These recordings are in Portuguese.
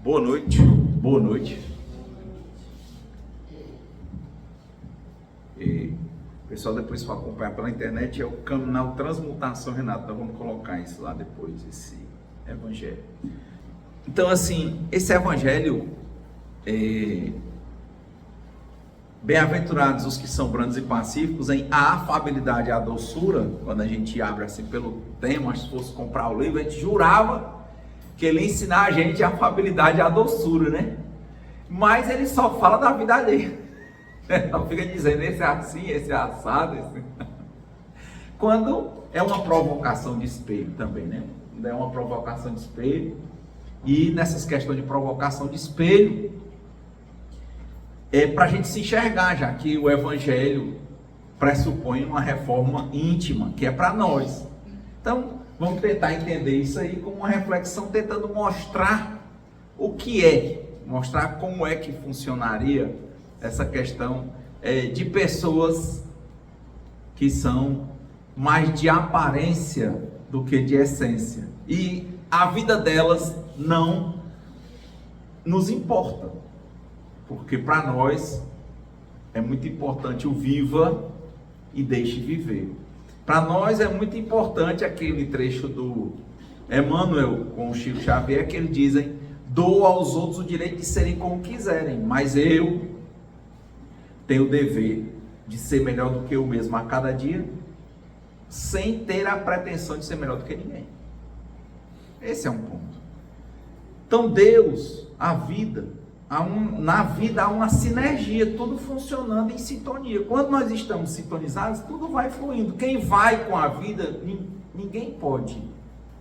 Boa noite, boa noite. E o pessoal depois for acompanhar pela internet, é o canal Transmutação Renato. Nós vamos colocar isso lá depois, esse evangelho. Então, assim, esse evangelho, bem-aventurados os que são brandos e pacíficos em a afabilidade e a doçura. Quando a gente abre assim pelo tema, se fosse comprar o livro, a gente jurava que ele ia ensinar a gente a afabilidade e a doçura, né? Mas ele só fala da vida dele. Não fica dizendo esse é assim, esse é assado, esse... Quando é uma provocação de espelho também, né? Quando é uma provocação de espelho, e nessas questões de provocação de espelho, é para a gente se enxergar, já que o evangelho pressupõe uma reforma íntima, que é para nós. Então, vamos tentar entender isso aí com uma reflexão, tentando mostrar o que é, mostrar como é que funcionaria essa questão de pessoas que são mais de aparência do que de essência. E a vida delas não nos importa, porque para nós é muito importante o viva e deixe viver. Para nós é muito importante aquele trecho do Emmanuel com o Chico Xavier, que eles dizem: dou aos outros o direito de serem como quiserem, mas eu tenho o dever de ser melhor do que eu mesmo a cada dia, sem ter a pretensão de ser melhor do que ninguém. Esse é um ponto. Então Deus, a vida, na vida há uma sinergia, tudo funcionando em sintonia. Quando nós estamos sintonizados, tudo vai fluindo. Quem vai com a vida, ninguém pode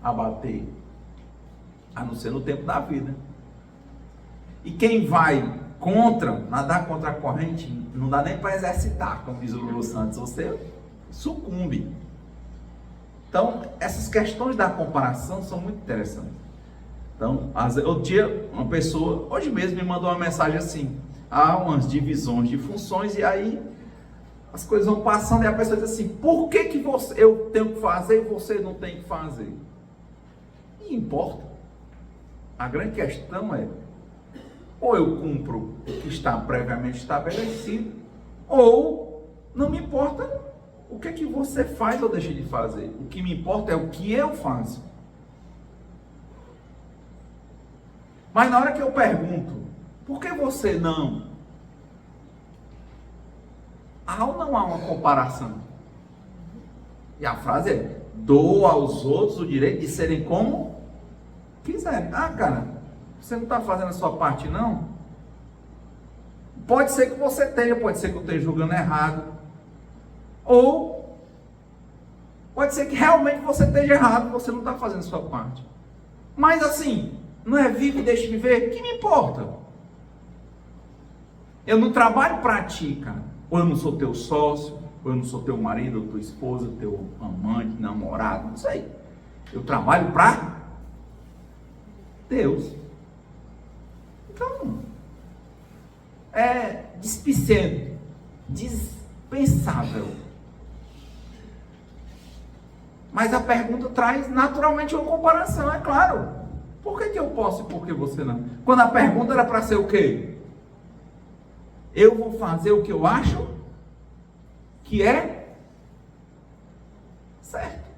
abater, a não ser no tempo da vida. E quem vai nadar contra a corrente, não dá nem para exercitar, como diz o Lulu Santos, você sucumbe. Então, essas questões da comparação são muito interessantes. Então, outro dia, uma pessoa, hoje mesmo, me mandou uma mensagem assim: há umas divisões de funções, e aí as coisas vão passando, e a pessoa diz assim: por que eu tenho que fazer e você não tem que fazer? Não importa. A grande questão é: ou eu cumpro o que está previamente estabelecido, ou não me importa o que você faz ou deixa de fazer. O que me importa é o que eu faço. Mas na hora que eu pergunto, por que você não? Há ou não há uma comparação? E a frase é: dou aos outros o direito de serem como quiserem. Ah, cara, você não está fazendo a sua parte, não? Pode ser que você tenha, pode ser que eu esteja julgando errado. Ou pode ser que realmente você esteja errado, você não está fazendo a sua parte. Mas assim, não é vive e deixe viver? Que me importa? Eu não trabalho para ti, cara. Ou eu não sou teu sócio, ou eu não sou teu marido, ou tua esposa, teu amante, namorado, não sei. Eu trabalho para Deus. Então, é displicente, dispensável. Mas a pergunta traz naturalmente uma comparação, é claro. Por que eu posso e por que você não? Quando a pergunta era para ser o quê? Eu vou fazer o que eu acho que é certo.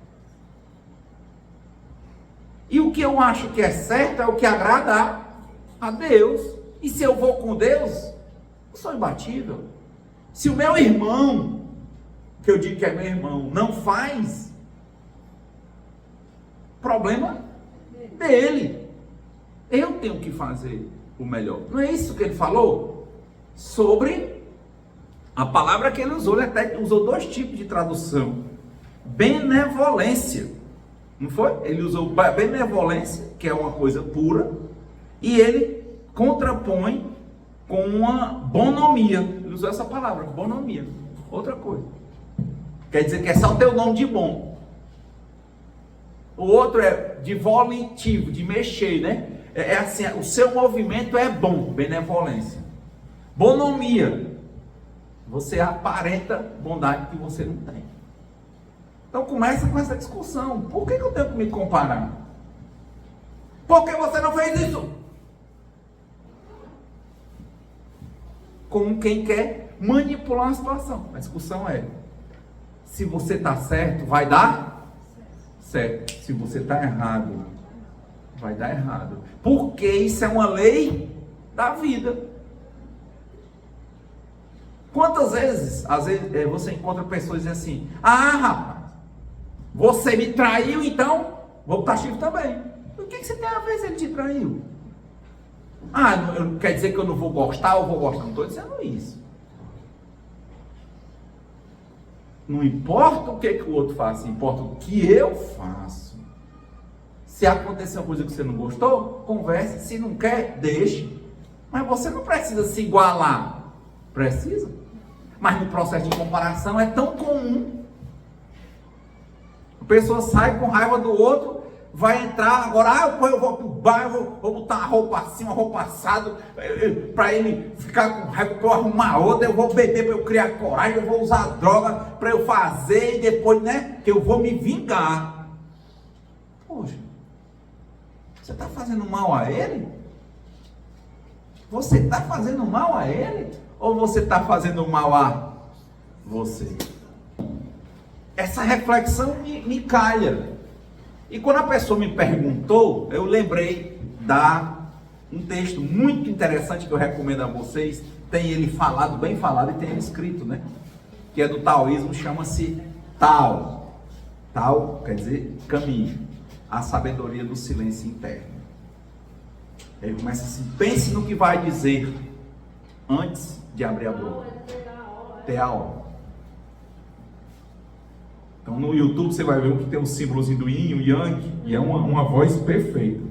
E o que eu acho que é certo é o que agrada a Deus. E se eu vou com Deus, eu sou imbatível. Se o meu irmão, que eu digo que é meu irmão, não faz, problema dele. Eu tenho que fazer o melhor. Não é isso que ele falou? Sobre a palavra que ele usou. Ele até usou dois tipos de tradução: benevolência. Não foi? Ele usou benevolência, que é uma coisa pura, e ele contrapõe com uma bonomia. Ele usou essa palavra, bonomia. Outra coisa. Quer dizer que é só ter o nome de bom. O outro é de volitivo, de mexer, né? É assim, o seu movimento é bom, benevolência. Bonomia, você aparenta bondade que você não tem. Então começa com essa discussão. Por que eu tenho que me comparar? Por que você não fez isso? com quem quer manipular a situação. A discussão é: se você está certo, vai dar certo. Se você está errado, vai dar errado. Porque isso é uma lei da vida. Quantas vezes, às vezes, você encontra pessoas dizendo assim: ah, rapaz, você me traiu, então vou botar chifre também. O que você tem a ver se ele te traiu? Ah, não quer dizer que eu não vou gostar ou vou gostar. Não estou dizendo isso. Não importa o que o outro faça, importa o que eu faço. Se acontecer uma coisa que você não gostou, converse. Se não quer, deixe. Mas você não precisa se igualar. Precisa. Mas no processo de comparação é tão comum. A pessoa sai com raiva do outro, vai entrar, agora eu vou pro bar, vou botar uma roupa assim, uma roupa assada, para ele ficar com raiva, para eu arrumar outra, eu vou beber para eu criar coragem, eu vou usar droga para eu fazer e depois, né, que eu vou me vingar. Poxa, você está fazendo mal a ele? Você está fazendo mal a ele? Ou você está fazendo mal a você? Essa reflexão me calha. E quando a pessoa me perguntou, eu lembrei um texto muito interessante que eu recomendo a vocês. Tem ele falado, bem falado, e tem ele escrito, né? Que é do taoísmo, chama-se Tao. Tao quer dizer caminho. A sabedoria do silêncio interno. Ele começa assim: pense no que vai dizer antes de abrir a boca. T-A-O. Então no YouTube você vai ver que tem um símbolozinho do yin e o yang, e é uma voz perfeita.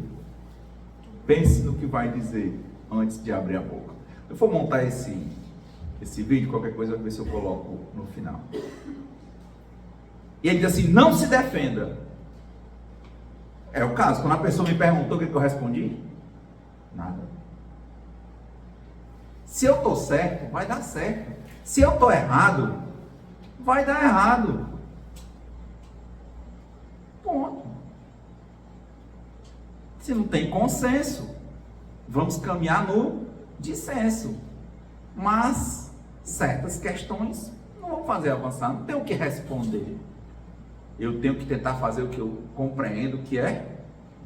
Pense no que vai dizer antes de abrir a boca. Eu vou montar esse vídeo, qualquer coisa, eu vou ver se eu coloco no final. E ele diz assim: não se defenda. É o caso, quando a pessoa me perguntou, o que eu respondi? Nada. Se eu estou certo, vai dar certo. Se eu estou errado, vai dar errado. Ponto. Se não tem consenso, vamos caminhar no dissenso. Mas certas questões não vão fazer avançar, não tenho o que responder. Eu tenho que tentar fazer o que eu compreendo que é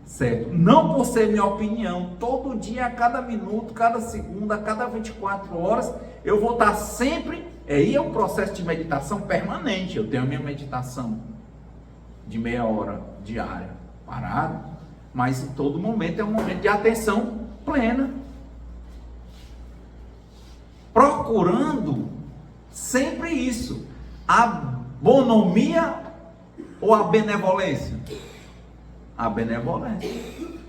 certo. Não por ser minha opinião. Todo dia, a cada minuto, cada segundo, a cada 24 horas, eu vou estar sempre... Aí é um processo de meditação permanente. Eu tenho a minha meditação de meia hora diária, parado. Mas em todo momento é um momento de atenção plena. Procurando sempre isso. A bonomia ou a benevolência? A benevolência.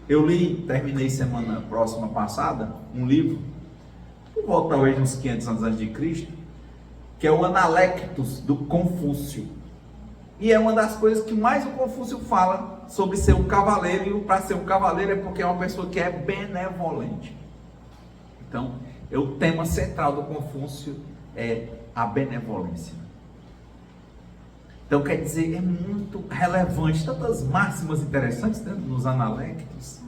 Eu terminei semana próxima passada, um livro, por volta talvez uns 500 anos antes de Cristo, que é o Analectos, do Confúcio. E é uma das coisas que mais o Confúcio fala sobre ser um cavaleiro, e para ser um cavaleiro é porque é uma pessoa que é benevolente. Então, o tema central do Confúcio é a benevolência. Então, quer dizer, é muito relevante, tantas máximas interessantes, né, nos Analectos.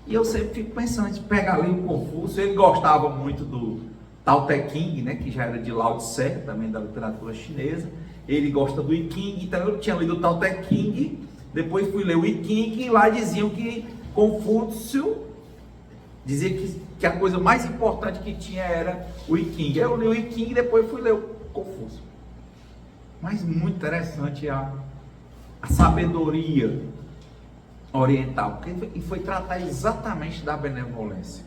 E eu sempre fico pensando, pega ali o Confúcio. Ele gostava muito do Tao Te Ching, né, que já era de Lao Tse, também da literatura chinesa. Ele gosta do I Ching, então eu tinha lido o Tao Te Ching, depois fui ler o I Ching, e lá diziam que Confúcio dizia que a coisa mais importante que tinha era o I Ching. Eu li o I Ching e depois fui ler o Confúcio. Mas muito interessante a sabedoria oriental, porque foi tratar exatamente da benevolência.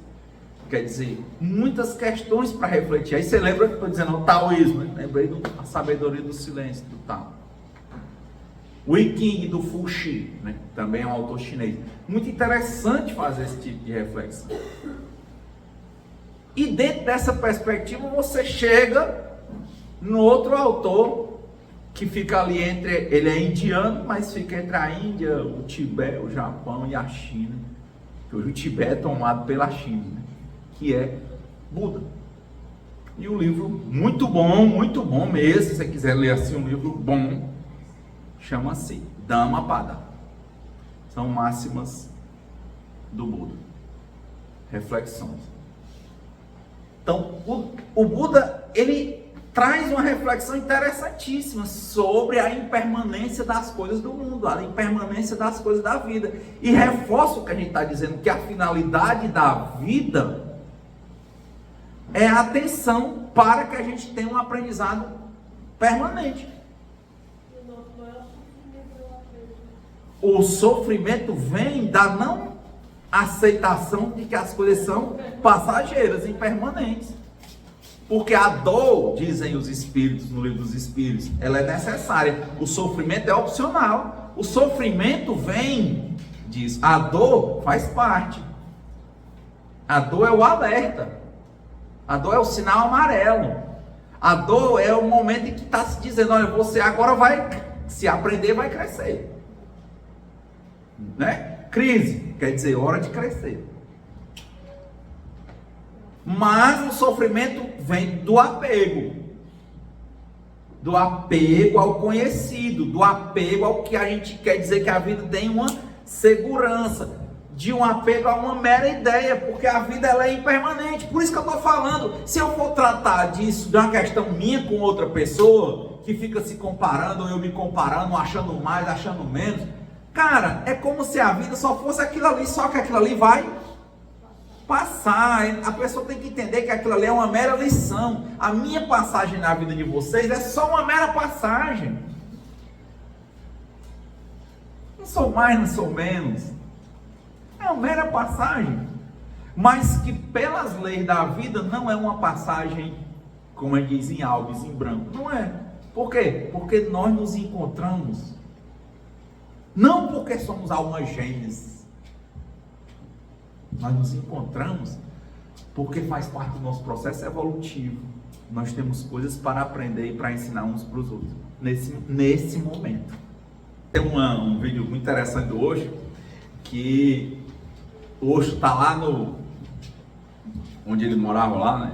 Quer dizer, muitas questões para refletir. Aí você lembra que eu estou dizendo o taoísmo, né? Lembrei da sabedoria do silêncio, do Tao. O I Ching do Fu Xi, né? Também é um autor chinês. Muito interessante fazer esse tipo de reflexão. E dentro dessa perspectiva você chega no outro autor que fica ali ele é indiano, mas fica entre a Índia, o Tibete, o Japão e a China. Hoje o Tibete é tomado pela China, né? Que é Buda. E o livro muito bom mesmo, se você quiser ler assim um livro bom, chama-se Dhammapada. São máximas do Buda. Reflexões. Então, o Buda, ele traz uma reflexão interessantíssima sobre a impermanência das coisas do mundo, a impermanência das coisas da vida. E reforça o que a gente está dizendo, que a finalidade da vida é a atenção para que a gente tenha um aprendizado permanente. O sofrimento vem da não aceitação de que as coisas são passageiras, impermanentes. Porque a dor, dizem os espíritos, no livro dos espíritos, ela é necessária. O sofrimento é opcional. O sofrimento vem disso. A dor faz parte. A dor é o alerta. A dor é o sinal amarelo. A dor é o momento em que está se dizendo, olha, você agora vai, se aprender, vai crescer. Né? Crise, quer dizer, hora de crescer. Mas o sofrimento vem do apego ao conhecido, do apego ao que a gente quer dizer que a vida tem uma segurança, de um apego a uma mera ideia, porque a vida ela é impermanente. Por isso que eu estou falando, se eu for tratar disso, de uma questão minha com outra pessoa, que fica se comparando, ou eu me comparando, achando mais, achando menos, cara, é como se a vida só fosse aquilo ali, só que aquilo ali vai passar. A pessoa tem que entender que aquilo ali é uma mera lição. A minha passagem na vida de vocês é só uma mera passagem. Não sou mais, não sou menos. É uma mera passagem. Mas que pelas leis da vida não é uma passagem, como diz em Alves, em branco. Não é. Por quê? Porque nós nos encontramos. Não porque somos almas gêmeas. Nós nos encontramos porque faz parte do nosso processo evolutivo. Nós temos coisas para aprender e para ensinar uns para os outros. Nesse momento. Tem um vídeo muito interessante do Osho, que o Osho está lá onde ele morava lá, né?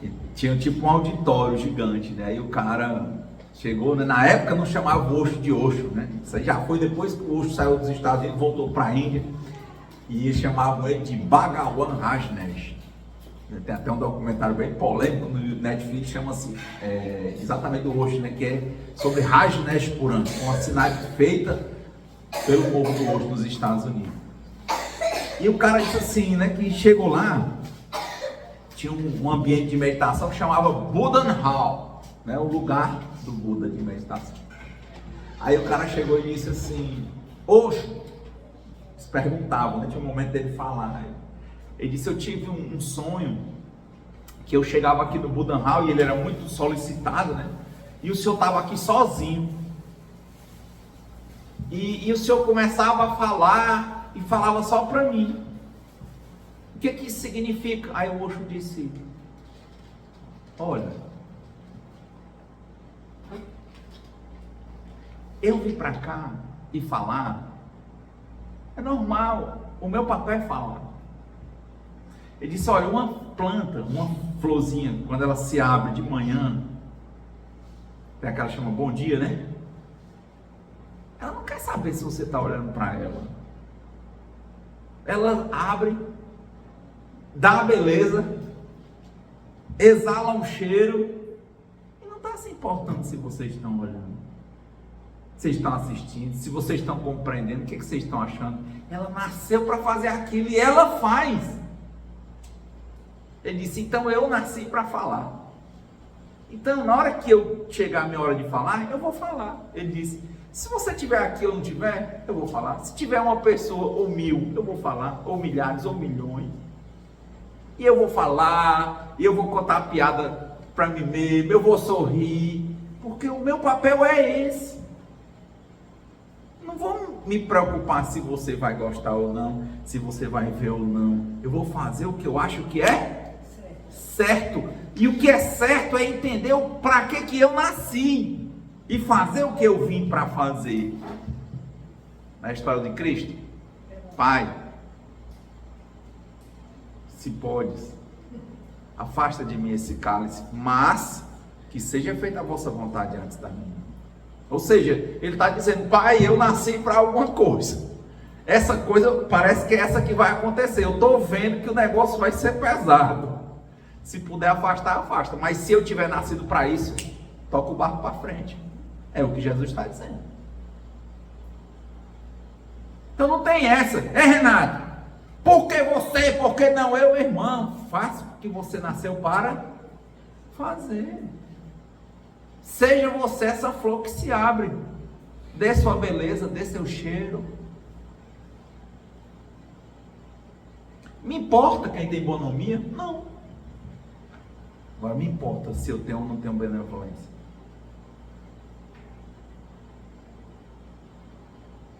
E tinha tipo um auditório gigante, né? Aí o cara chegou, né? Na época não chamava o Osho de Osho, né? Isso aí já foi depois que o Osho saiu dos Estados Unidos e voltou para a Índia. E chamavam ele de Bhagawan Rajneesh. Tem até um documentário bem polêmico no Netflix, chama-se exatamente do Osho, né? Que é sobre Rajneesh Puran, uma cidade feita pelo povo do Osho nos Estados Unidos. E o cara disse assim, né? Que chegou lá, tinha um ambiente de meditação que chamava Buddha Hall, né? O lugar do Buda de meditação. Aí o cara chegou e disse assim, Osho, perguntavam, né? Tinha um momento dele falar. Ele disse, eu tive um sonho que eu chegava aqui no Buddha Hall e ele era muito solicitado, né? E o senhor estava aqui sozinho. E o senhor começava a falar e falava só para mim. O que isso significa? Aí o Osho disse, olha, eu vim para cá e falar. É normal, o meu papel é falar. Ele disse, olha, uma planta, uma florzinha, quando ela se abre de manhã, tem aquela que chama bom dia, né? Ela não quer saber se você está olhando para ela. Ela abre, dá a beleza, exala um cheiro, e não está se importando se vocês estão olhando. Vocês estão assistindo, se vocês estão compreendendo, o que vocês estão achando? Ela nasceu para fazer aquilo e ela faz. Ele disse, então eu nasci para falar. Então na hora que eu chegar a minha hora de falar, eu vou falar. Ele disse, se você tiver aqui ou não tiver, eu vou falar. Se tiver uma pessoa ou 1000, eu vou falar. Ou milhares ou milhões. E eu vou falar, e eu vou contar piada para mim mesmo, eu vou sorrir. Porque o meu papel é esse. Não vou me preocupar se você vai gostar ou não, se você vai ver ou não. Eu vou fazer o que eu acho que é certo. E o que é certo é entender o para que eu nasci e fazer o que eu vim para fazer. Na história de Cristo, Pai, se podes, afasta de mim esse cálice, mas que seja feita a vossa vontade antes da minha. Ou seja, ele está dizendo, Pai, eu nasci para alguma coisa. Essa coisa parece que é essa que vai acontecer. Eu estou vendo que o negócio vai ser pesado. Se puder afastar, afasta. Mas se eu tiver nascido para isso, toca o barco para frente. É o que Jesus está dizendo. Então não tem essa. Renato, por que você, por que não eu, irmão? Faça o que você nasceu para fazer. Seja você essa flor que se abre. Dê sua beleza, dê seu cheiro. Me importa quem tem bonomia? Não. Agora me importa se eu tenho ou não tenho benevolência.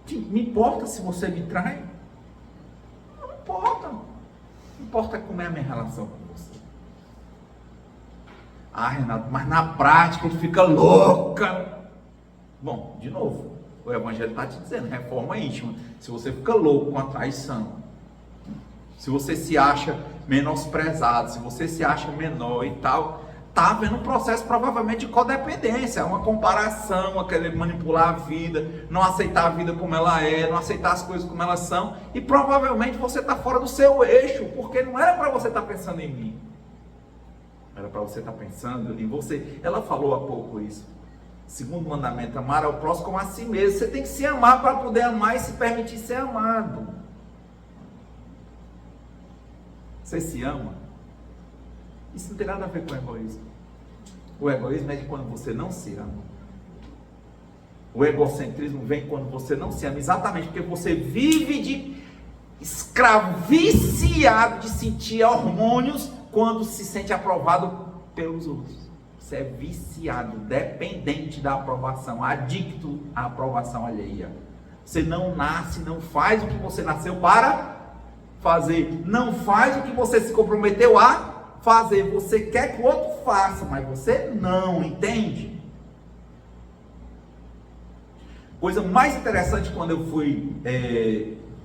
Me importa se você me trai? Não importa. Importa como é a minha relação com você. Renato, mas na prática ele fica louca. Bom, de novo, o Evangelho está te dizendo, reforma íntima. Se você fica louco com a traição, se você se acha menosprezado, se você se acha menor e tal, está havendo um processo provavelmente de codependência, uma comparação, aquele manipular a vida, não aceitar a vida como ela é, não aceitar as coisas como elas são, e provavelmente você está fora do seu eixo, porque não era para você estar pensando em mim, era para você estar pensando em você. Ela falou há pouco isso. Segundo mandamento, amar ao próximo como a si mesmo. Você tem que se amar para poder amar e se permitir ser amado. Você se ama? Isso não tem nada a ver com egoísmo. O egoísmo é de quando você não se ama. O egocentrismo vem quando você não se ama, exatamente porque você vive de escravo, viciado de sentir hormônios quando se sente aprovado pelos outros. Você é viciado, dependente da aprovação, adicto à aprovação alheia. Você não nasce, não faz o que você nasceu para fazer, não faz o que você se comprometeu a fazer. Você quer que o outro faça, mas você não, entende? Coisa mais interessante quando eu fui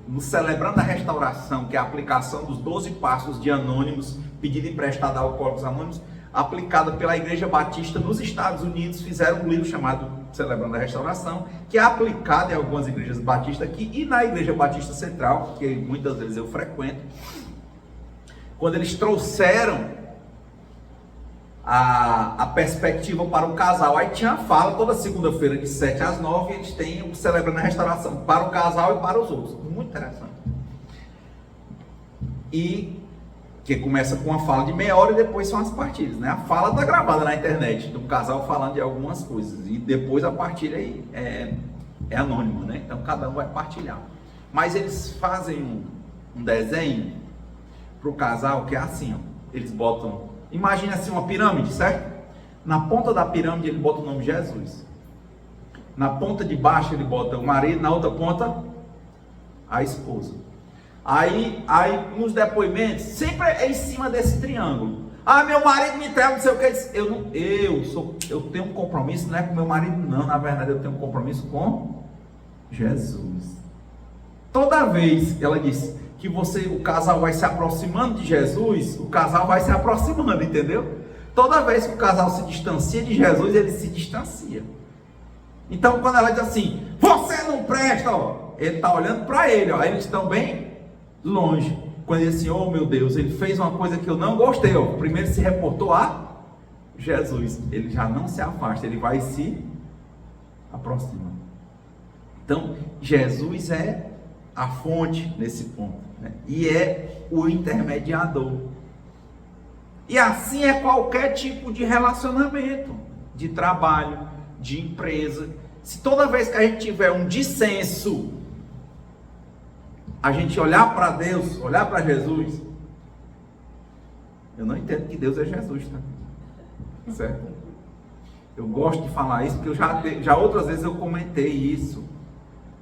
no Celebrando a Restauração, que é a aplicação dos 12 passos de Anônimos, pedido emprestado a Alcoólicos Anônimos, aplicada pela Igreja Batista nos Estados Unidos, fizeram um livro chamado Celebrando a Restauração, que é aplicado em algumas igrejas batistas aqui e na Igreja Batista Central, que muitas vezes eu frequento. Quando eles trouxeram a perspectiva para o casal, aí tinha a fala toda segunda-feira de 7 às 9, eles têm o Celebrando a Restauração para o casal e para os outros. Muito interessante. E que começa com uma fala de meia hora e depois são as partilhas, né? A fala está gravada na internet, do casal falando de algumas coisas, e depois a partilha aí é anônima, né? Então cada um vai partilhar. Mas eles fazem um desenho para o casal que é assim, ó. Eles botam, imagina assim uma pirâmide, certo? Na ponta da pirâmide ele bota o nome Jesus. Na ponta de baixo ele bota o marido, na outra ponta a esposa. Aí nos depoimentos, sempre é em cima desse triângulo. Meu marido me trai, não sei o que. Eu tenho um compromisso, não é com meu marido, não. Na verdade, eu tenho um compromisso com Jesus. Toda vez que ela diz que o casal vai se aproximando de Jesus, o casal vai se aproximando, entendeu? Toda vez que o casal se distancia de Jesus, ele se distancia. Então, quando ela diz assim, você não presta, ó, ele está olhando para ele, ó, eles estão bem longe. Quando ele diz assim, oh meu Deus, ele fez uma coisa que eu não gostei, ó. Primeiro se reportou a Jesus, ele já não se afasta, ele vai se aproximando. Então Jesus é a fonte nesse ponto, né? E é o intermediador. E assim é qualquer tipo de relacionamento, de trabalho, de empresa. Se toda vez que a gente tiver um dissenso, a gente olhar para Deus, olhar para Jesus, eu não entendo que Deus é Jesus, tá? Certo? Eu gosto de falar isso, porque eu já outras vezes eu comentei isso.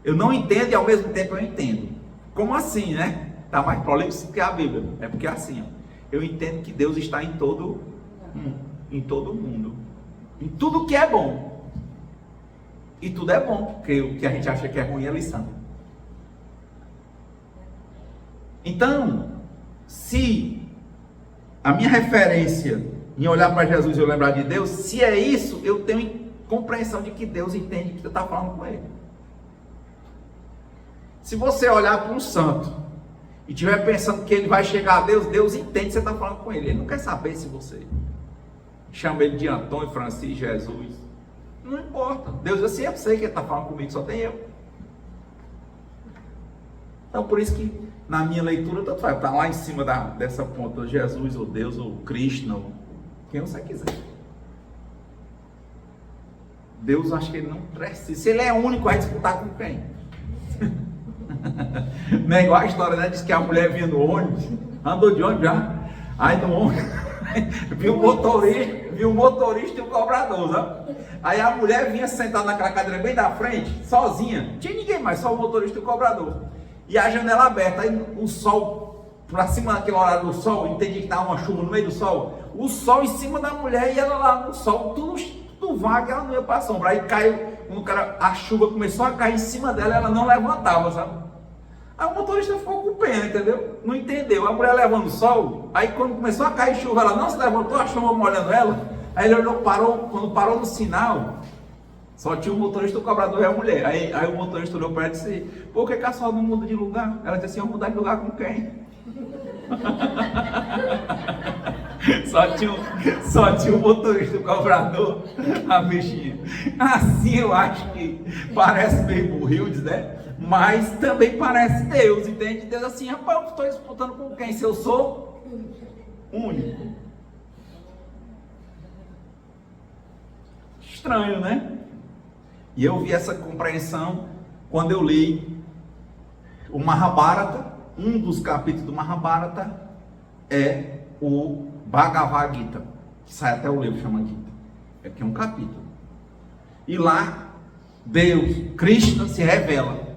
Eu não entendo e ao mesmo tempo eu entendo. Como assim, né? Tá mais prolixo que a Bíblia. É porque é assim, ó. Eu entendo que Deus está em todo mundo. Em tudo que é bom. E tudo é bom, porque o que a gente acha que é ruim é lição. Então, se a minha referência em olhar para Jesus e eu lembrar de Deus, se é isso, eu tenho compreensão de que Deus entende que você está falando com Ele. Se você olhar para um santo e estiver pensando que ele vai chegar a Deus, Deus entende que você está falando com ele. Ele não quer saber se você chama ele de Antônio, Francisco, Jesus. Não importa. Deus diz assim, eu sei que ele está falando comigo, só tem eu. Então por isso que na minha leitura, tanto faz, está lá em cima dessa ponta, Jesus, ou Deus, ou Cristo, ou quem você quiser. Deus, acho que ele não precisa. Se ele é único, vai disputar com quem? Não é igual a história, né? Diz que a mulher vinha no ônibus, andou de ônibus já, aí no ônibus, viu o motorista e o cobrador, sabe? Aí a mulher vinha sentada naquela cadeira bem da frente, sozinha, não tinha ninguém mais, só o motorista e o cobrador. E a janela aberta, aí o sol, pra cima daquele horário do sol, entendi que estava uma chuva no meio do sol, o sol em cima da mulher e ela lá no sol, tudo vago, ela não ia para a sombra. Aí caiu, a chuva começou a cair em cima dela, ela não levantava, sabe? Aí o motorista ficou com pena, entendeu? Não entendeu. A mulher levando o sol, aí quando começou a cair chuva, ela não se levantou, a chuva molhando ela. Aí ele olhou, quando parou no sinal, só tinha o motorista, o cobrador e a mulher. Aí o motorista olhou para ela e disse, por que a senhora não muda de lugar? Ela disse assim, eu mudar de lugar com quem? Só tinha o motorista, o cobrador, a bichinha. Assim eu acho que parece meio burrildes, né? Mas também parece Deus, entende? Deus assim, rapaz, eu estou disputando com quem? Se eu sou único. Estranho, né? E eu vi essa compreensão quando eu li o Mahabharata. Um dos capítulos do Mahabharata é o Bhagavad Gita, que sai até o livro, chama Gita. Aqui é um capítulo. E lá, Deus, Krishna, se revela.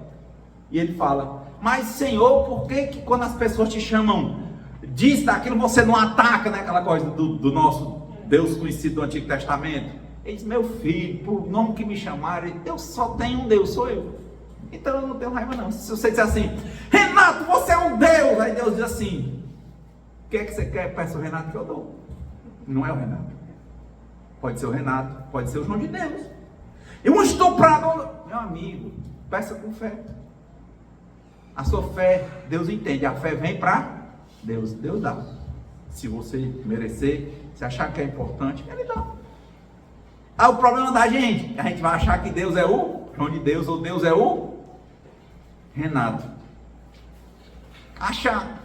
E ele fala, mas Senhor, por que quando as pessoas te chamam disso, daquilo, você não ataca, né? Aquela coisa do nosso Deus conhecido do Antigo Testamento. Ele diz, meu filho, por nome que me chamaram, eu só tenho um Deus, sou eu. Então eu não tenho raiva não. Se você disser assim, Renato, você é um Deus, aí Deus diz assim, o que é que você quer? Peça o Renato que eu dou. Não é o Renato. Pode ser o Renato, pode ser o João de Deus. E um estuprador, meu amigo, peça com fé. A sua fé, Deus entende. A fé vem para Deus, Deus dá. Se você merecer, se achar que é importante, Ele dá. Aí o problema da gente, a gente vai achar que Deus é o João de Deus, ou Deus é o Renato. Achar.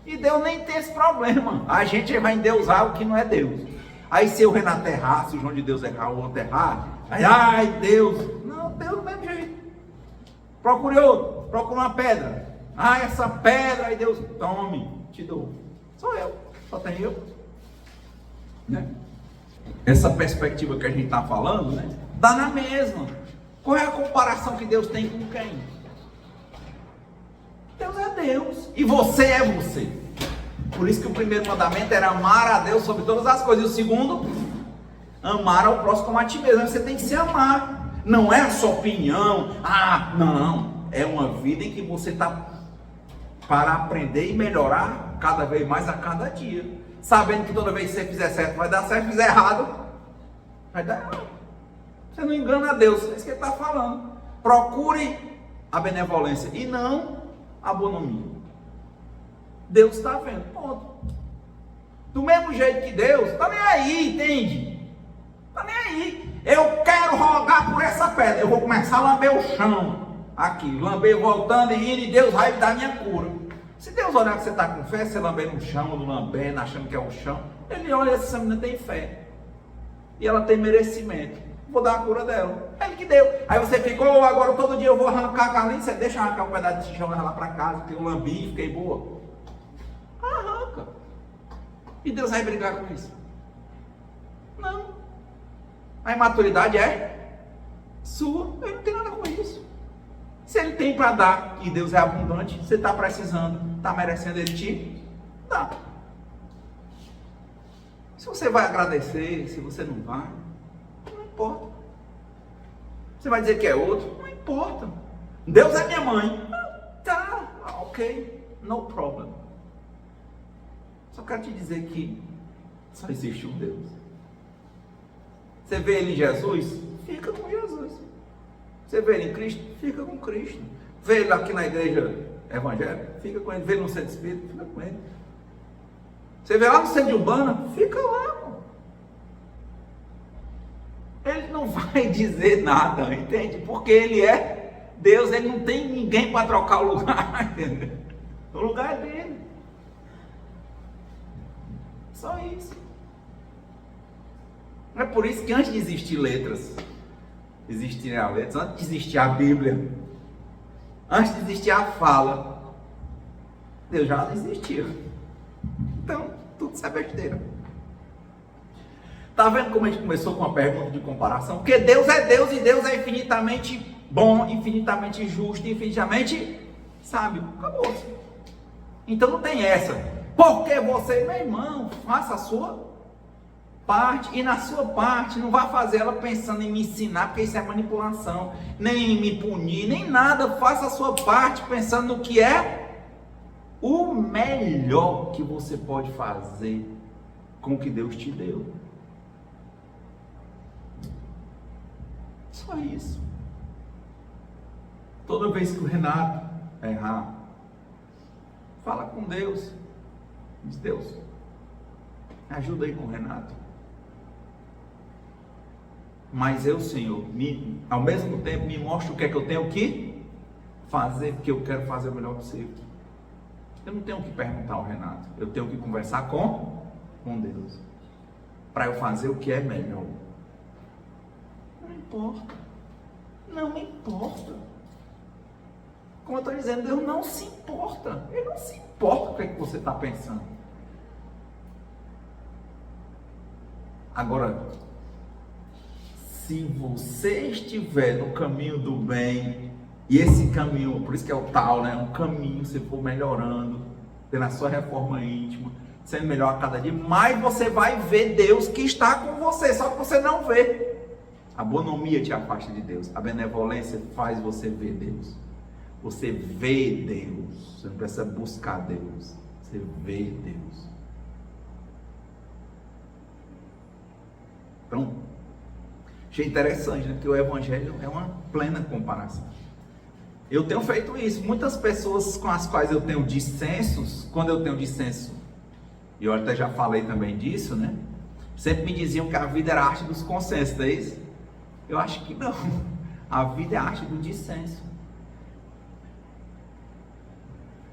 E Deus nem tem esse problema. A gente vai endeusar o que não é Deus. Aí se o Renato errar, se o João de Deus errar, o outro errar, aí, ai Deus. Não, Deus do mesmo jeito. Procure outro, procure uma pedra. Ah, essa pedra, aí Deus, tome, te dou. Sou eu, só tem eu. Né? Essa perspectiva que a gente está falando, né? Dá na mesma. Qual é a comparação que Deus tem com quem? Deus é Deus. E você é você. Por isso que o primeiro mandamento era amar a Deus sobre todas as coisas. E o segundo, amar ao próximo como a ti mesmo. Você tem que se amar. Não é a sua opinião. Ah, não. É uma vida em que você está para aprender e melhorar cada vez mais a cada dia. Sabendo que toda vez que você fizer certo vai dar certo, fizer errado, vai dar errado. Você não engana a Deus, é isso que ele está falando. Procure a benevolência e não a bonomia. Deus está vendo, ponto. Do mesmo jeito que Deus, está nem aí, entende? Está nem aí. Eu quero rogar por essa pedra, eu vou começar a lamber o chão. Aqui, lamber voltando e indo, e Deus vai me dar minha cura. Se Deus olhar que você está com fé, você lamber no chão, no lambendo, achando que é o chão, Ele olha, essa menina tem fé. E ela tem merecimento. Vou dar a cura dela. Ele que deu. Aí você ficou, agora todo dia eu vou arrancar a carlinha, você deixa arrancar um pedaço de chão e levar lá para casa, que eu lambi e fiquei boa. Arranca. E Deus vai brigar com isso? Não. A imaturidade é sua. Ele não tem nada com isso. Se Ele tem para dar e Deus é abundante, você está precisando, está merecendo, Ele te dá. Se você vai agradecer, se você não vai, não importa. Você vai dizer que é outro, não importa. Deus é minha mãe. Tá, ok, no problem. Só quero te dizer que só existe um Deus. Você vê Ele em Jesus? Fica com Jesus. Você vê Ele em Cristo? Fica com Cristo. Vê Ele aqui na igreja Evangelho, fica com ele. Vê no centro espírita, fica com ele. Você vê lá no centro de Umbanda, fica lá, pô. Ele não vai dizer nada, entende? Porque ele é Deus, ele não tem ninguém para trocar o lugar, entendeu? O lugar é dele. Só isso. É por isso que antes de existir letras, existiram as letras, antes de existir a Bíblia, antes de existir a fala, Deus já existia. Então, tudo isso é besteira. Tá vendo como a gente começou com uma pergunta de comparação? Porque Deus é Deus e Deus é infinitamente bom, infinitamente justo, infinitamente sábio. Acabou-se. Então não tem essa. Porque você, meu irmão, faça a sua parte. E na sua parte, não vá fazer ela pensando em me ensinar, porque isso é manipulação. Nem em me punir, nem nada. Faça a sua parte pensando no que é o melhor que você pode fazer com o que Deus te deu. Só isso. Toda vez que o Renato errar, fala com Deus. Diz: Deus, ajuda aí com o Renato. Mas eu, Senhor, ao mesmo tempo me mostra o que é que eu tenho que fazer, porque eu quero fazer o melhor possível. Eu não tenho que perguntar ao Renato, eu tenho que conversar com Deus, para eu fazer o que é melhor. Não importa, não me importa. Como eu estou dizendo, Deus não se importa, Ele não se importa com o que é que você está pensando. Agora, se você estiver no caminho do bem, e esse caminho, por isso que é o tal, né? Um caminho, você for melhorando, tendo a sua reforma íntima, sendo melhor a cada dia, mais você vai ver Deus que está com você, só que você não vê. A bonomia te afasta de Deus, a benevolência faz você ver Deus. Você vê Deus, você não precisa buscar Deus, você vê Deus. Então, achei interessante, né? Que o Evangelho é uma plena comparação. Eu tenho feito isso. Muitas pessoas com as quais eu tenho dissensos, quando eu tenho dissenso, e eu até já falei também disso, né? Sempre me diziam que a vida era a arte dos consensos, não é isso? Eu acho que não. A vida é a arte do dissenso.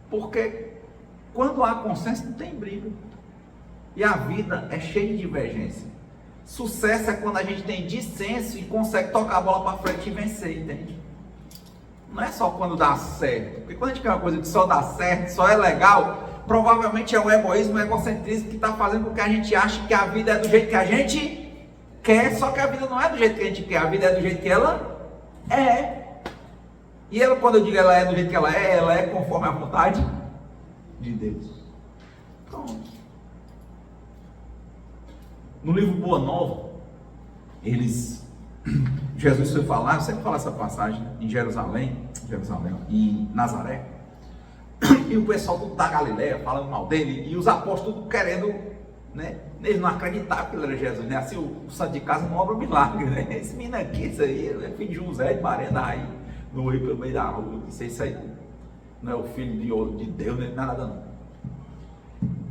Porque quando há consenso, não tem briga. E a vida é cheia de divergência. Sucesso é quando a gente tem dissenso e consegue tocar a bola para frente e vencer, entende? Não é só quando dá certo. Porque quando a gente quer uma coisa que só dá certo, só é legal, provavelmente é o egoísmo, o egocentrismo que está fazendo com que a gente ache que a vida é do jeito que a gente quer, só que a vida não é do jeito que a gente quer, a vida é do jeito que ela é. E ela, quando eu digo ela é do jeito que ela é conforme a vontade de Deus. Pronto. No livro Boa Nova, Jesus foi falar, eu sempre falo essa passagem, em Jerusalém, em Nazaré, e o pessoal tudo da Galileia falando mal dele, e os apóstolos querendo, né, eles não acreditavam que ele era Jesus, né, assim, o santo de casa não obra milagre, né, esse menino aqui, isso aí, é filho de José, de Maria, daí, no rio pelo meio da rua, isso aí não é o filho de Deus, nem nada não.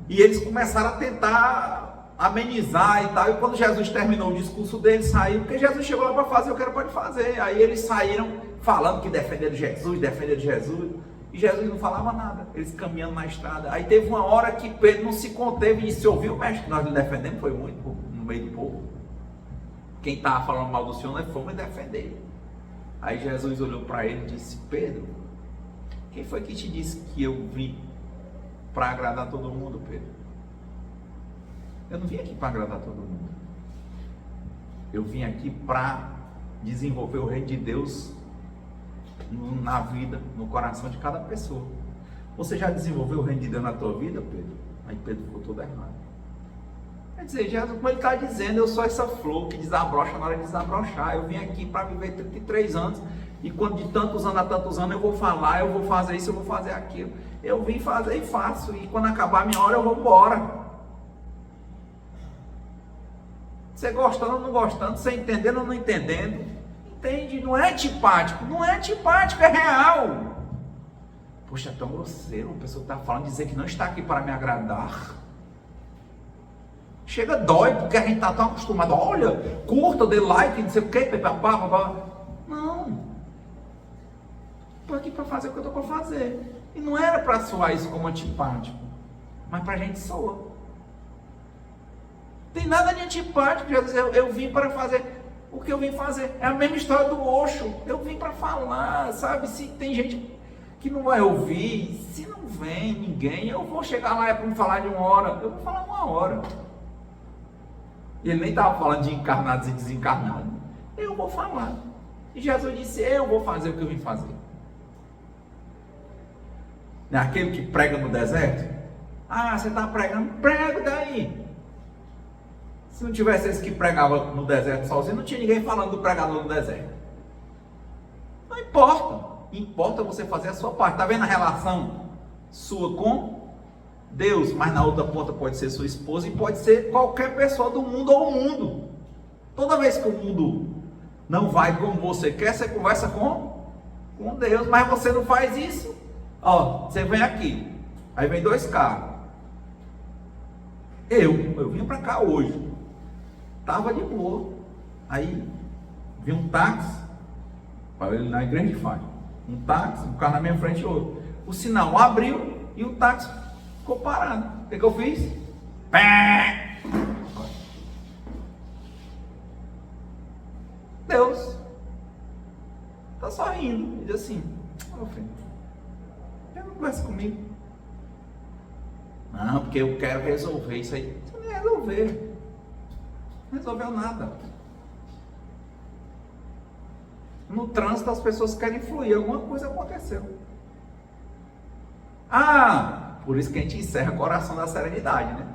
E eles começaram a tentar amenizar e tal, e quando Jesus terminou o discurso dele, saiu, porque Jesus chegou lá para fazer o que era para fazer, aí eles saíram falando que defenderam Jesus, e Jesus não falava nada, eles caminhando na estrada. Aí teve uma hora que Pedro não se conteve e disse: ouviu, mestre, que nós lhe defendemos, foi muito no meio do povo, quem estava falando mal do Senhor, nós fomos defender. Aí Jesus olhou para ele e disse: Pedro, quem foi que te disse que eu vim para agradar todo mundo, Pedro? Eu não vim aqui para agradar todo mundo. Eu vim aqui para desenvolver o reino de Deus na vida, no coração de cada pessoa. Você já desenvolveu o reino de Deus na tua vida, Pedro? Aí Pedro ficou todo errado. Quer dizer, Jesus, como ele está dizendo, eu sou essa flor que desabrocha na hora de desabrochar. Eu vim aqui para viver 33 anos, e quando de tantos anos a tantos anos eu vou falar, eu vou fazer isso, eu vou fazer aquilo. Eu vim fazer e faço, e quando acabar a minha hora eu vou embora. Você gostando ou não gostando, você entendendo ou não entendendo, entende? Não é antipático, é real. Poxa, é tão grosseiro, uma pessoa que está falando, dizer que não está aqui para me agradar. Chega, dói, porque a gente está tão acostumado. Olha, curta, dê like, não sei o que, papapá. Não. Estou aqui para fazer o que eu estou para fazer. E não era para soar isso como antipático, mas para a gente soa. Tem nada de antipático, Jesus, eu vim para fazer o que eu vim fazer. É a mesma história do Osho. Eu vim para falar, sabe? Se tem gente que não vai ouvir, se não vem ninguém, eu vou chegar lá para me falar de 1 hora, eu vou falar 1 hora. E ele nem estava falando de encarnados e desencarnados. Eu vou falar. E Jesus disse, eu vou fazer o que eu vim fazer. Não é aquele que prega no deserto? Ah, você está pregando? Prego daí. Se não tivesse esse que pregava no deserto sozinho, não tinha ninguém falando do pregador no deserto. Não importa. Importa você fazer a sua parte. Está vendo a relação sua com Deus? Mas na outra ponta pode ser sua esposa e pode ser qualquer pessoa do mundo ou o mundo. Toda vez que o mundo não vai como você quer, você conversa com Deus. Mas você não faz isso. Ó, você vem aqui. Aí vem 2 carros. Eu vim para cá hoje. Tava de boa. Aí vi um táxi. Para ele na igreja de Fátima. Um táxi, um carro na minha frente e outro. O sinal abriu e o táxi ficou parado. O que eu fiz? Pé! Deus está sorrindo. Ele diz assim: ô filho, não conversa comigo. Não, porque eu quero resolver isso aí. Você não ia resolver. Não resolveu nada. No trânsito as pessoas querem fluir, alguma coisa aconteceu. Ah, por isso que a gente encerra o coração da serenidade, né?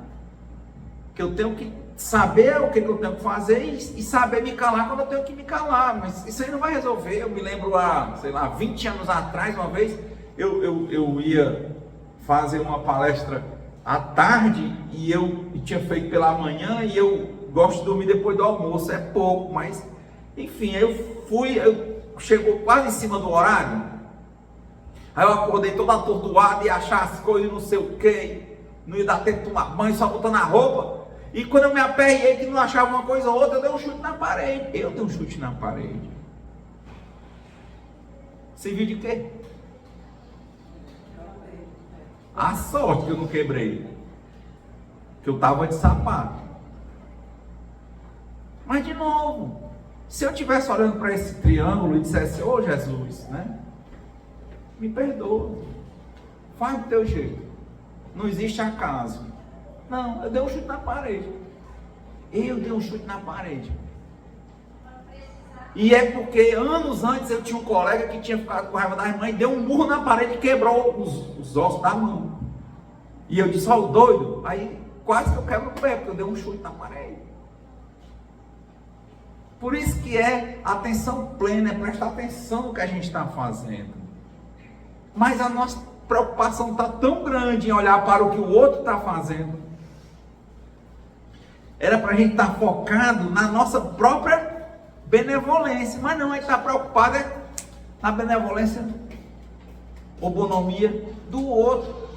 Que eu tenho que saber o que eu tenho que fazer e saber me calar quando eu tenho que me calar. Mas isso aí não vai resolver. Eu me lembro há, 20 anos atrás, uma vez, eu ia fazer uma palestra à tarde e eu tinha feito pela manhã e eu gosto de dormir depois do almoço, é pouco, mas enfim, eu chegou quase em cima do horário. Aí eu acordei todo atordoado e achar as coisas, não sei o que, não ia dar tempo de tomar banho, só botando a roupa. E quando eu me aperrei que não achava uma coisa ou outra, eu dei um chute na parede. Eu dei um chute na parede. Serviu de quê? A sorte que eu não quebrei, que eu estava de sapato. Mas de novo, se eu estivesse olhando para esse triângulo e dissesse: ô Jesus, né? Me perdoa, faz do teu jeito, não existe acaso. Não, eu dei um chute na parede. Eu dei um chute na parede. E é porque anos antes eu tinha um colega que tinha ficado com raiva da irmã e deu um murro na parede e quebrou os ossos da mão. E eu disse: ó, o doido. Aí quase que eu quebro o pé, porque eu dei um chute na parede. Por isso que é atenção plena, é prestar atenção no que a gente está fazendo. Mas a nossa preocupação está tão grande em olhar para o que o outro está fazendo. Era para a gente estar focado na nossa própria benevolência. Mas não, a gente está preocupado na benevolência ou bonomia do outro.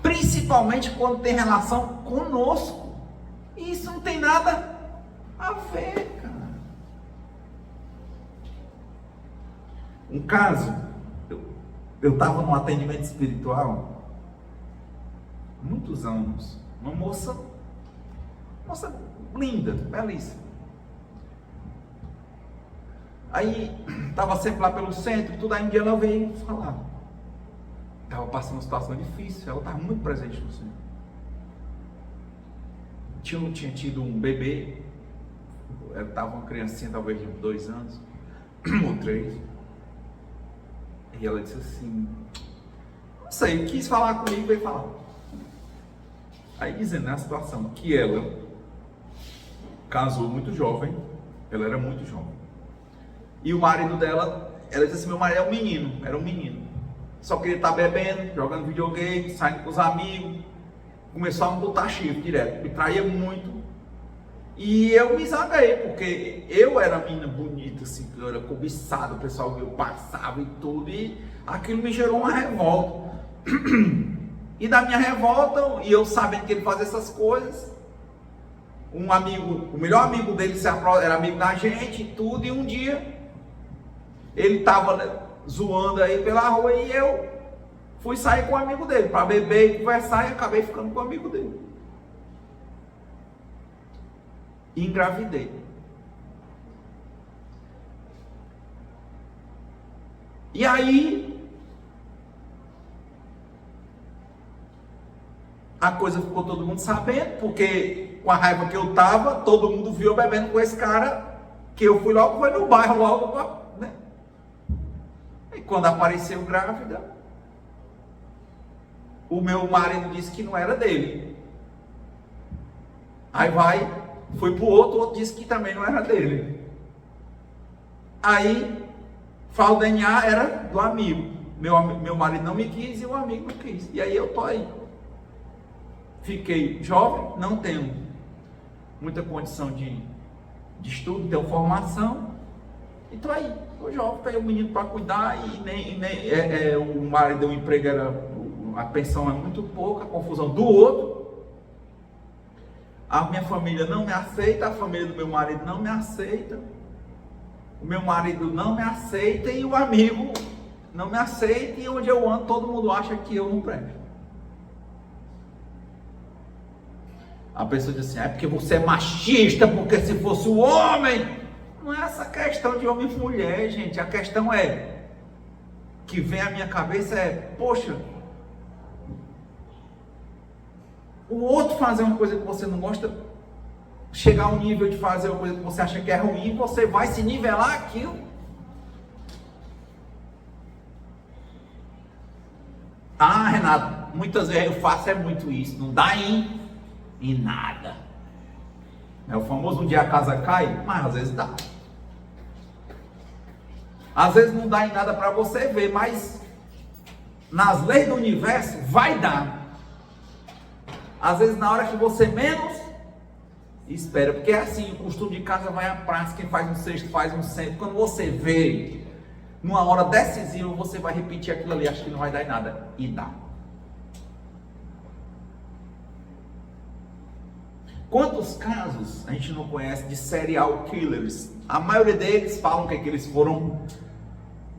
Principalmente quando tem relação conosco. E isso não tem nada a ver, cara. Um caso, eu estava num atendimento espiritual, muitos anos, uma moça linda, belíssima. Aí, estava sempre lá pelo centro, tudo, aí um dia ela veio falar. Estava passando uma situação difícil, ela estava muito presente no centro. Tinha tido um bebê, ela estava uma criancinha talvez de 2 anos, ou 3. E ela disse assim, não sei, quis falar comigo, veio falar. Aí dizendo a situação que ela casou muito jovem, ela era muito jovem. E o marido dela, ela disse assim, meu marido é um menino, era um menino. Só queria estar bebendo, jogando videogame, saindo com os amigos. Começou a me botar chifre direto, me traía muito. E eu me zanguei, porque eu era menina bonita, assim, eu era cobiçado, o pessoal que eu passava e tudo, e aquilo me gerou uma revolta. E da minha revolta, e eu sabendo que ele fazia essas coisas, um amigo, o melhor amigo dele era amigo da gente e tudo, e um dia ele estava zoando aí pela rua e eu fui sair com o amigo dele para beber e conversar, e acabei ficando com o amigo dele. E engravidei. E aí a coisa ficou todo mundo sabendo, porque com a raiva que eu tava, todo mundo viu eu bebendo com esse cara, que eu fui logo, foi no bairro logo, né? E quando apareceu grávida, o meu marido disse que não era dele. Aí foi pro outro, o outro disse que também não era dele. Aí, o DNA era do amigo. Meu marido não me quis e o amigo não quis. E aí eu tô aí. Fiquei jovem, não tenho muita condição de estudo, tenho formação. E tô aí, tô jovem, tenho um menino para cuidar e nem o marido, o emprego a pensão é muito pouca, a confusão do outro. A minha família não me aceita, a família do meu marido não me aceita, o meu marido não me aceita e o amigo não me aceita, e onde eu ando todo mundo acha que eu não presto. A pessoa diz assim, é porque você é machista, porque se fosse o homem... Não é essa questão de homem e mulher, gente, a questão que vem à minha cabeça poxa, o outro fazer uma coisa que você não gosta, chegar ao nível de fazer uma coisa que você acha que é ruim, você vai se nivelar aquilo. Ah, Renato, muitas vezes eu faço muito isso, não dá em nada. É o famoso um dia a casa cai, mas às vezes dá. Às vezes não dá em nada para você ver, mas nas leis do universo vai dar. Às vezes na hora que você menos espera, porque é assim, o costume de casa vai à praça, quem faz um sexto faz um cento. Quando você vê, numa hora decisiva, você vai repetir aquilo ali, acho que não vai dar em nada, e dá. Quantos casos a gente não conhece de serial killers? A maioria deles falam que eles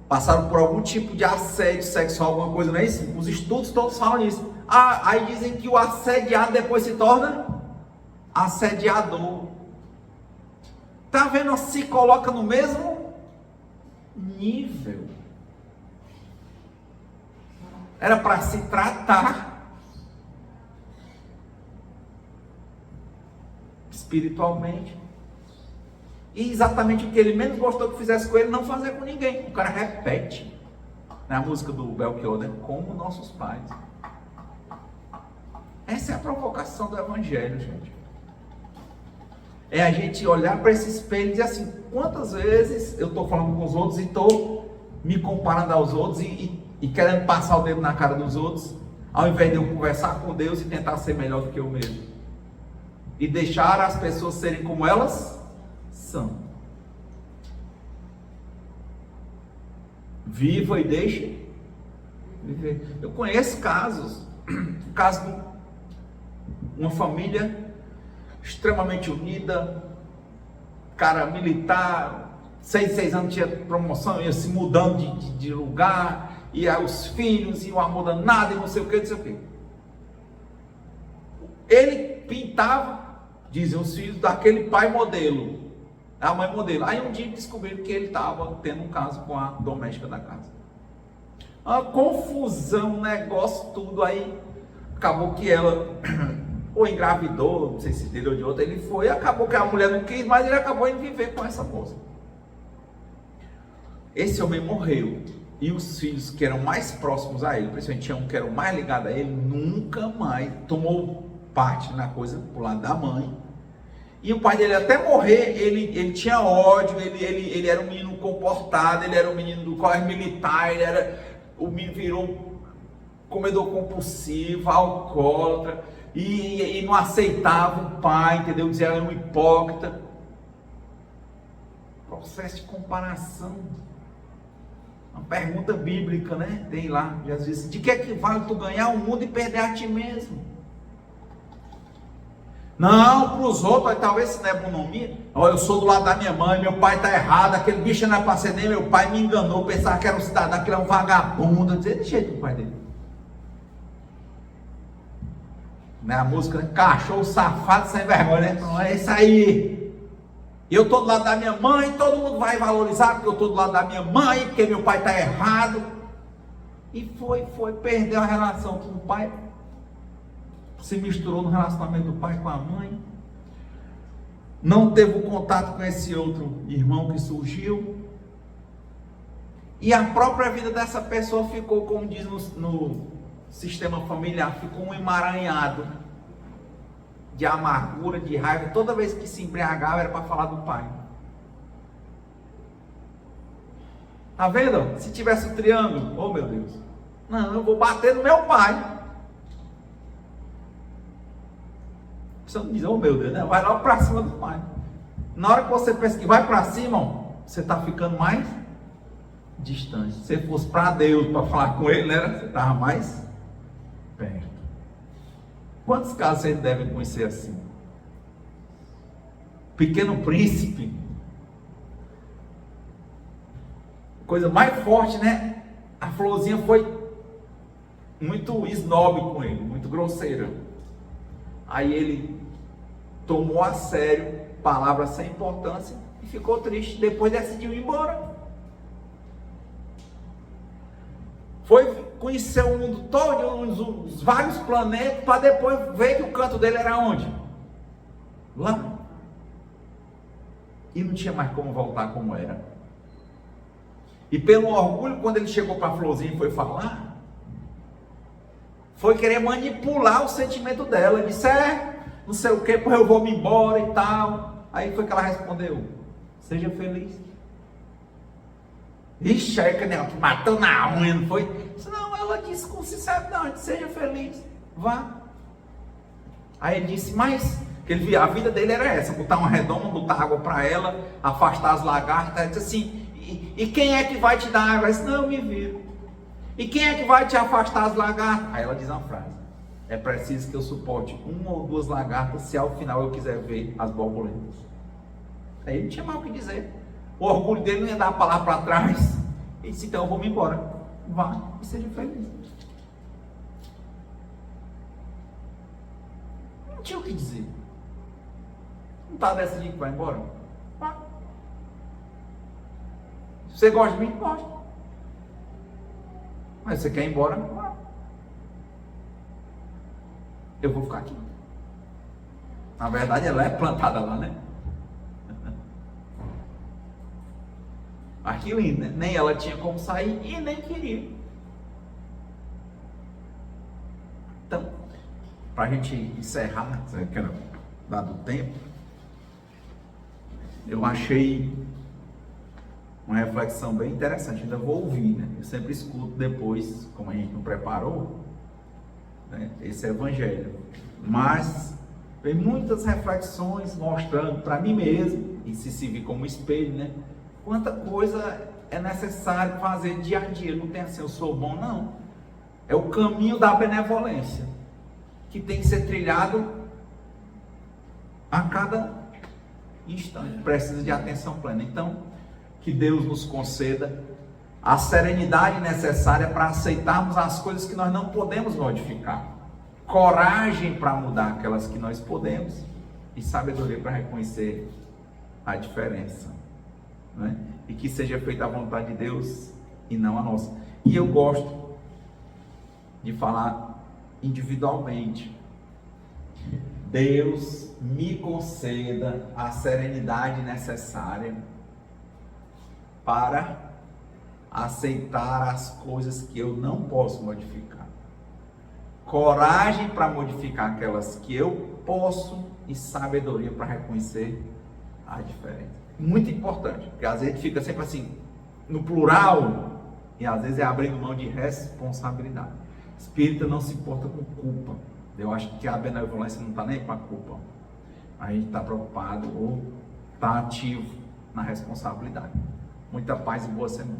passaram por algum tipo de assédio sexual, alguma coisa, não é isso? Os estudos todos falam isso. Aí dizem que o assediado depois se torna assediador. Tá vendo? Se coloca no mesmo nível. Era para se tratar espiritualmente. E exatamente o que ele menos gostou que fizesse com ele, não fazer com ninguém. O cara repete. Na música do Belchior, né? Como nossos pais. Essa é a provocação do Evangelho, gente. É a gente olhar para esse espelho e dizer assim, quantas vezes eu estou falando com os outros e estou me comparando aos outros e querendo passar o dedo na cara dos outros, ao invés de eu conversar com Deus e tentar ser melhor do que eu mesmo. E deixar as pessoas serem como elas são. Viva e deixe viver. Eu conheço casos de uma família extremamente unida, cara militar, 6 anos tinha promoção, ia se mudando de lugar, e aí os filhos, e o amor danado, e não sei o que, não sei o que. Ele pintava, dizem os filhos, daquele pai modelo, a mãe modelo. Aí um dia descobriram que ele estava tendo um caso com a doméstica da casa. Uma confusão, um negócio, tudo. Aí acabou que ela ou engravidou, não sei se dele ou de outra, ele foi, acabou que a mulher não quis, mas ele acabou indo viver com essa moça. Esse homem morreu, e os filhos que eram mais próximos a ele, principalmente tinha um que era o mais ligado a ele, nunca mais tomou parte na coisa pro lado da mãe. E o pai dele até morrer, ele tinha ódio, ele era um menino comportado, ele era um menino do colégio militar, o menino virou comedor compulsivo, alcoólatra, e não aceitava o pai, entendeu? Dizia que era um hipócrita. Processo de comparação. Uma pergunta bíblica, né? Tem lá, Jesus disse: de que é que vale tu ganhar o mundo e perder a ti mesmo? Não, para os outros, talvez se não é bonomia. Olha, eu sou do lado da minha mãe, meu pai está errado, aquele bicho não é para ser nem meu pai, me enganou, pensava que era um cidadão, que era um vagabundo. Eu dizia de jeito com o pai dele. Né? A música, né? Cachorro safado sem vergonha, né? Então é isso aí. E eu estou do lado da minha mãe, todo mundo vai valorizar porque eu estou do lado da minha mãe, porque meu pai está errado. E perdeu a relação com o pai. Se misturou no relacionamento do pai com a mãe, não teve o contato com esse outro irmão que surgiu, e a própria vida dessa pessoa ficou, como diz no sistema familiar, ficou um emaranhado de amargura, de raiva. Toda vez que se embriagava era para falar do pai. Tá vendo? Se tivesse o triângulo, oh meu Deus, não, eu vou bater no meu pai. Você não diz, oh meu Deus, né? Vai logo para cima do pai. Na hora que você pensa que vai para cima, você está ficando mais distante. Se você fosse para Deus para falar com ele, né? Você estava mais perto. Quantos casos vocês devem conhecer assim? Pequeno Príncipe. Coisa mais forte, né? A Florzinha foi muito snob com ele, muito grosseira. Aí ele tomou a sério palavras sem importância e ficou triste. Depois decidiu ir embora. Foi conhecer o mundo todo, os vários planetas, para depois ver que o canto dele era onde? Lá. E não tinha mais como voltar como era. E pelo orgulho, quando ele chegou para a Florzinha e foi falar, foi querer manipular o sentimento dela. Ele disse, não sei o que, porque eu vou me embora e tal. Aí foi que ela respondeu, seja feliz. Ixi, aí que matou na unha, não foi? Disse, não, ela disse com sinceridade, seja feliz, vá. Aí ele disse, mas a vida dele era essa, botar uma redoma, botar água para ela, afastar as lagartas. Ele disse assim, e quem é que vai te dar água? Ela disse, não, eu me viro. E quem é que vai te afastar as lagartas? Aí ela diz uma frase, é preciso que eu suporte uma ou duas lagartas se ao final eu quiser ver as borboletas. Aí ele não tinha mais o que dizer. O orgulho dele não ia dar a palavra para trás. Ele disse, então eu vou me embora. Vá e seja feliz. Não tinha o que dizer. Não está decidido que vai embora? Vá. Você gosta de mim? Gosta. Mas você quer ir embora? Vá. Eu vou ficar aqui. Na verdade ela é plantada lá, né? Aquilo, né? Nem ela tinha como sair e nem queria. Então, para a gente encerrar, dado o tempo, eu achei uma reflexão bem interessante. Ainda vou ouvir, né? Eu sempre escuto depois, como a gente não preparou, né, esse evangelho. Mas tem muitas reflexões mostrando para mim mesmo, e se servir como espelho, né? Quanta coisa é necessário fazer dia a dia. Não tem assim, eu sou bom, não. É o caminho da benevolência, que tem que ser trilhado a cada instante. Precisa de atenção plena. Então, que Deus nos conceda a serenidade necessária para aceitarmos as coisas que nós não podemos modificar. Coragem para mudar aquelas que nós podemos. E sabedoria para reconhecer a diferença. Né? E que seja feita a vontade de Deus e não a nossa. E eu gosto de falar individualmente. Deus me conceda a serenidade necessária para aceitar as coisas que eu não posso modificar. Coragem para modificar aquelas que eu posso e sabedoria para reconhecer a diferença. Muito importante, porque às vezes fica sempre assim, no plural, e às vezes é abrindo mão de responsabilidade. Espírita não se importa com culpa. Eu acho que a benevolência não está nem com a culpa. A gente está preocupado ou está ativo na responsabilidade. Muita paz e boa semana.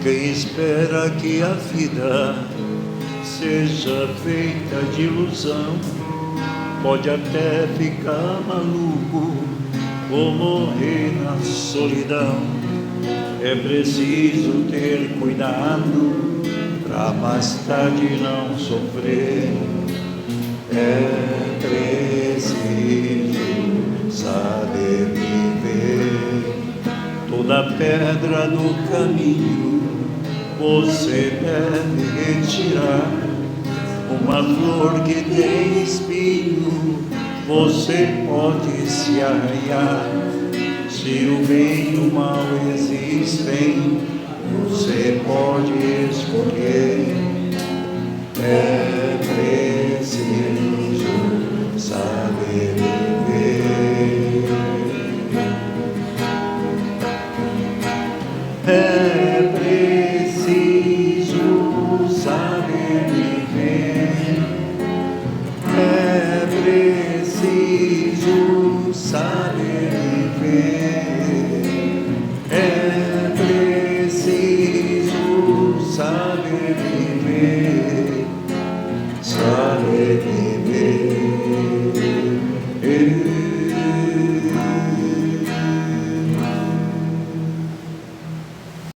Quem espera que a vida seja feita de ilusão, pode até ficar maluco ou morrer na solidão. É preciso ter cuidado pra mais tarde não sofrer. É preciso saber viver. Toda pedra do caminho você deve retirar. Uma flor que tem espinho você pode se arranhar. Se o bem e o mal existem, você pode escolher. É preciso saber viver. É preciso saber viver. É preciso saber viver. É preciso saber viver.